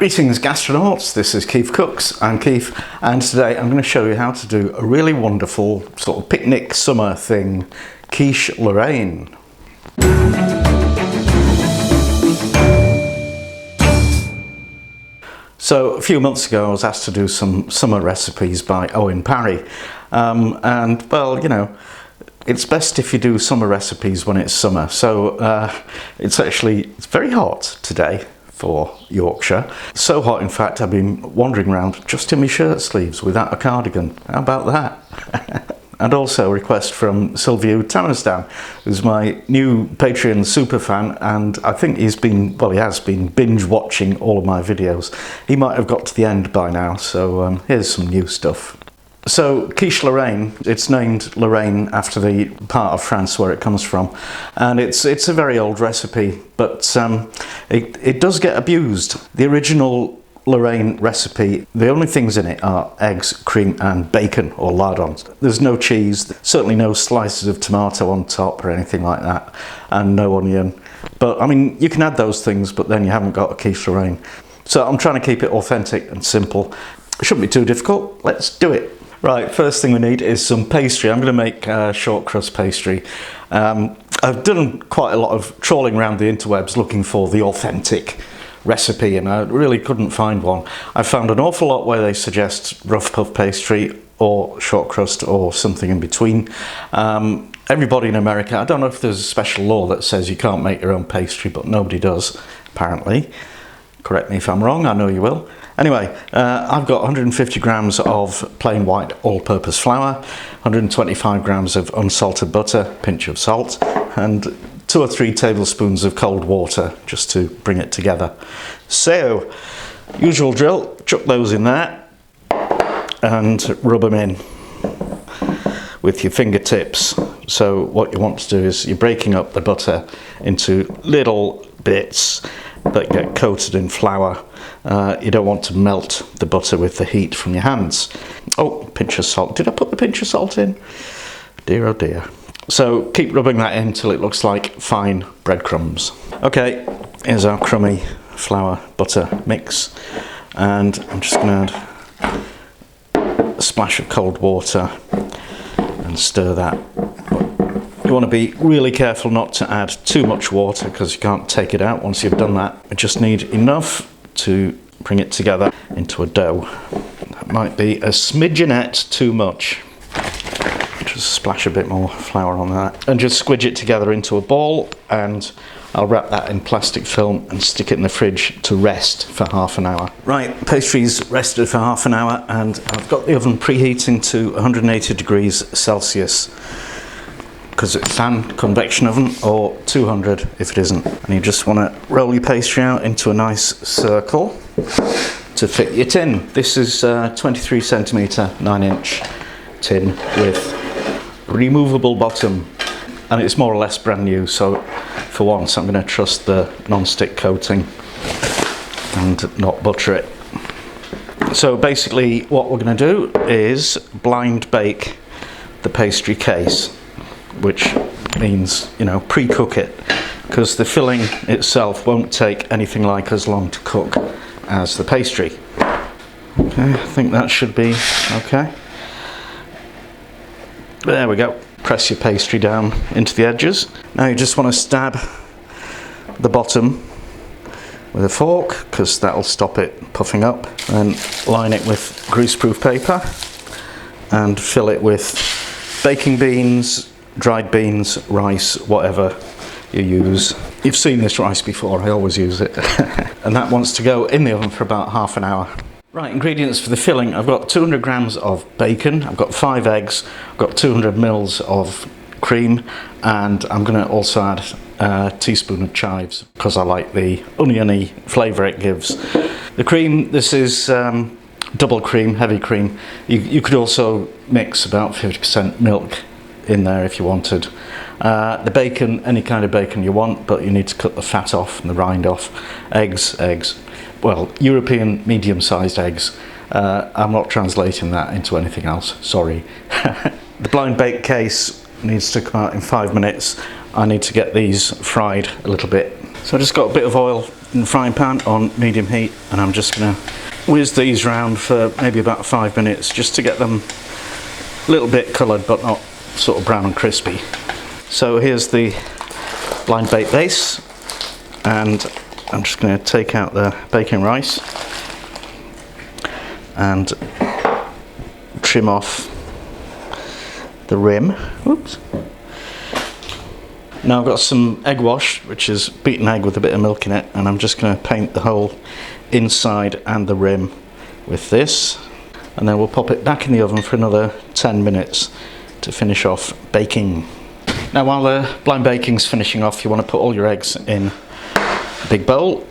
Greetings gastronauts, this is KeefCooks, I'm Keef, and today I'm going to show you how to do a really wonderful sort of picnic summer thing, Quiche Lorraine. So a few months ago I was asked to do some summer recipes by Owen Parry, and well, you know, it's best if you do summer recipes when it's summer. So it's very hot today for Yorkshire. So hot, in fact, I've been wandering around just in my shirt sleeves without a cardigan. How about that? And also a request from Sylvia Tamarsdown, who's my new Patreon superfan, and I think he has been binge watching all of my videos. He might have got to the end by now, so here's some new stuff. So Quiche Lorraine, it's named Lorraine after the part of France where it comes from, and it's a very old recipe, but it does get abused. The original Lorraine recipe, the only things in it are eggs, cream and bacon or lardons. There's no cheese, certainly no slices of tomato on top or anything like that, and no onion. But I mean, you can add those things, but then you haven't got a Quiche Lorraine. So I'm trying to keep it authentic and simple. It shouldn't be too difficult. Let's do it. Right, first thing we need is some pastry. I'm going to make short crust pastry. I've done quite a lot of trawling around the interwebs looking for the authentic recipe, and I really couldn't find one. I found an awful lot where they suggest rough puff pastry or short crust or something in between. Everybody in America, I don't know if there's a special law that says you can't make your own pastry, but nobody does, apparently. Correct me if I'm wrong, I know you will. Anyway, I've got 150 grams of plain white all-purpose flour, 125 grams of unsalted butter, pinch of salt, and 2 or 3 tablespoons of cold water just to bring it together. So, usual drill, chuck those in there and rub them in with your fingertips. So what you want to do is you're breaking up the butter into little bits that get coated in flour. You don't want to melt the butter with the heat from your hands. Oh, pinch of salt. Did I put the pinch of salt in? Dear oh dear. So keep rubbing that in until it looks like fine breadcrumbs. Okay, here's our crummy flour butter mix, and I'm just going to add a splash of cold water and stir that. You want to be really careful not to add too much water because you can't take it out once you've done that. You just need enough to bring it together into a dough. That might be a smidgenette too much. Just splash a bit more flour on that and just squidge it together into a ball, and I'll wrap that in plastic film and stick it in the fridge to rest for half an hour. Right, pastry's rested for half an hour, and I've got the oven preheating to 180 degrees Celsius because it's fan convection oven, or 200 if it isn't. And you just want to roll your pastry out into a nice circle to fit your tin. This is 23 centimetre 9-inch tin with removable bottom, and it's more or less brand new, so for once I'm going to trust the non-stick coating and not butter it. So basically what we're going to do is blind bake the pastry case, which means, you know, pre-cook it, because the filling itself won't take anything like as long to cook as the pastry. Okay, I think that should be okay. There we go. Press your pastry down into the edges. Now you just want to stab the bottom with a fork, because that'll stop it puffing up. Then line it with greaseproof paper and fill it with baking beans, dried beans, rice, whatever you use. You've seen this rice before, I always use it. And that wants to go in the oven for about half an hour. Right, ingredients for the filling. I've got 200 grams of bacon, I've got 5 eggs, I've got 200 mils of cream, and I'm going to also add a teaspoon of chives because I like the oniony flavour it gives. The cream, this is double cream, heavy cream. You could also mix about 50% milk in there if you wanted. The bacon, any kind of bacon you want, but you need to cut the fat off and the rind off. Eggs. Well, European medium-sized eggs. I'm not translating that into anything else, sorry. The blind bake case needs to come out in 5 minutes. I need to get these fried a little bit So I just got a bit of oil in the frying pan on medium heat, and I'm just going to whiz these round for maybe about 5 minutes just to get them a little bit coloured but not sort of brown and crispy. So here's the blind bake base, and I'm just going to take out the baking rice and trim off the rim. Oops. Now I've got some egg wash, which is beaten egg with a bit of milk in it, and I'm just going to paint the whole inside and the rim with this, and then we'll pop it back in the oven for another 10 minutes to finish off baking. Now while the blind baking's finishing off, you want to put all your eggs in a big bowl,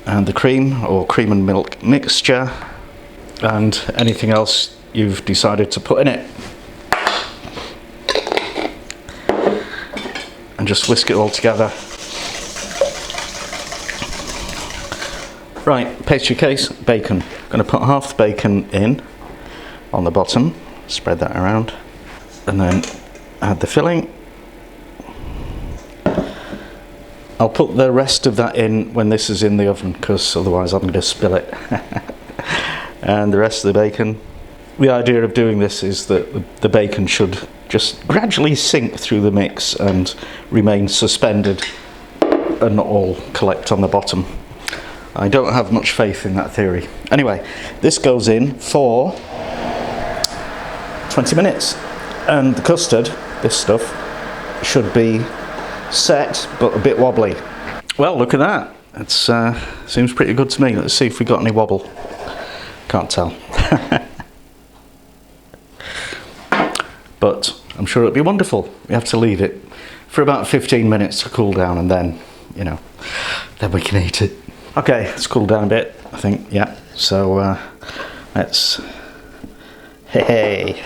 and the cream or cream and milk mixture and anything else you've decided to put in it, and just whisk it all together. Right, pastry case, bacon. I'm going to put half the bacon in on the bottom, spread that around, and then add the filling. I'll put the rest of that in when this is in the oven, because otherwise I'm going to spill it. And the rest of the bacon. The idea of doing this is that the bacon should just gradually sink through the mix and remain suspended and not all collect on the bottom. I don't have much faith in that theory. Anyway, this goes in for 20 minutes, and the custard, this stuff, should be set but a bit wobbly. Well, look at that. It seems pretty good to me. Let's see if we got any wobble. Can't tell. But I'm sure it'll be wonderful. We have to leave it for about 15 minutes to cool down, and then, you know, then we can eat it. Okay, it's cooled down a bit, I think, yeah. So let's, hey,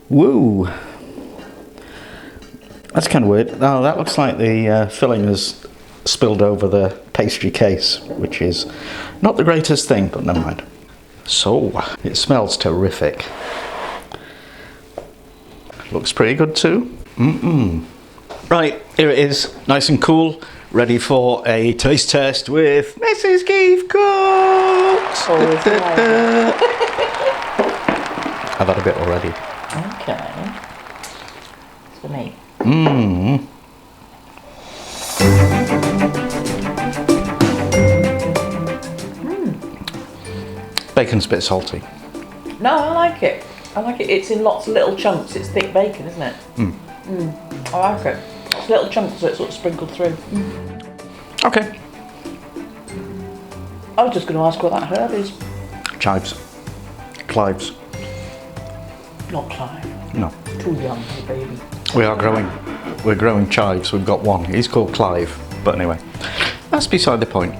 woo. That's kind of weird. Oh, that looks like the filling has spilled over the pastry case, which is not the greatest thing, but never mind. So, it smells terrific. Looks pretty good too. Right, here it is, nice and cool, ready for a taste test with Mrs. KeefCooks. I've had a bit already. Okay. It's for me. Bacon's a bit salty. No, I like it. I like it. It's in lots of little chunks. It's thick bacon, isn't it? I like it. It's little chunks, so it's sort of sprinkled through. Okay. I was just going to ask what that herb is. Chives. Clives. Not Clive. No. Too young for a baby. We're growing chives. We've got one. He's called Clive. But anyway, that's beside the point.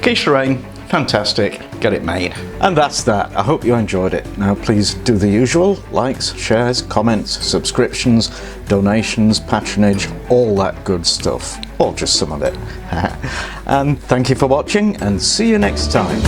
Quiche Lorraine, fantastic. Get it made. And that's that. I hope you enjoyed it. Now please do the usual: likes, shares, comments, subscriptions, donations, patronage, all that good stuff. Or just some of it. And thank you for watching, and see you next time.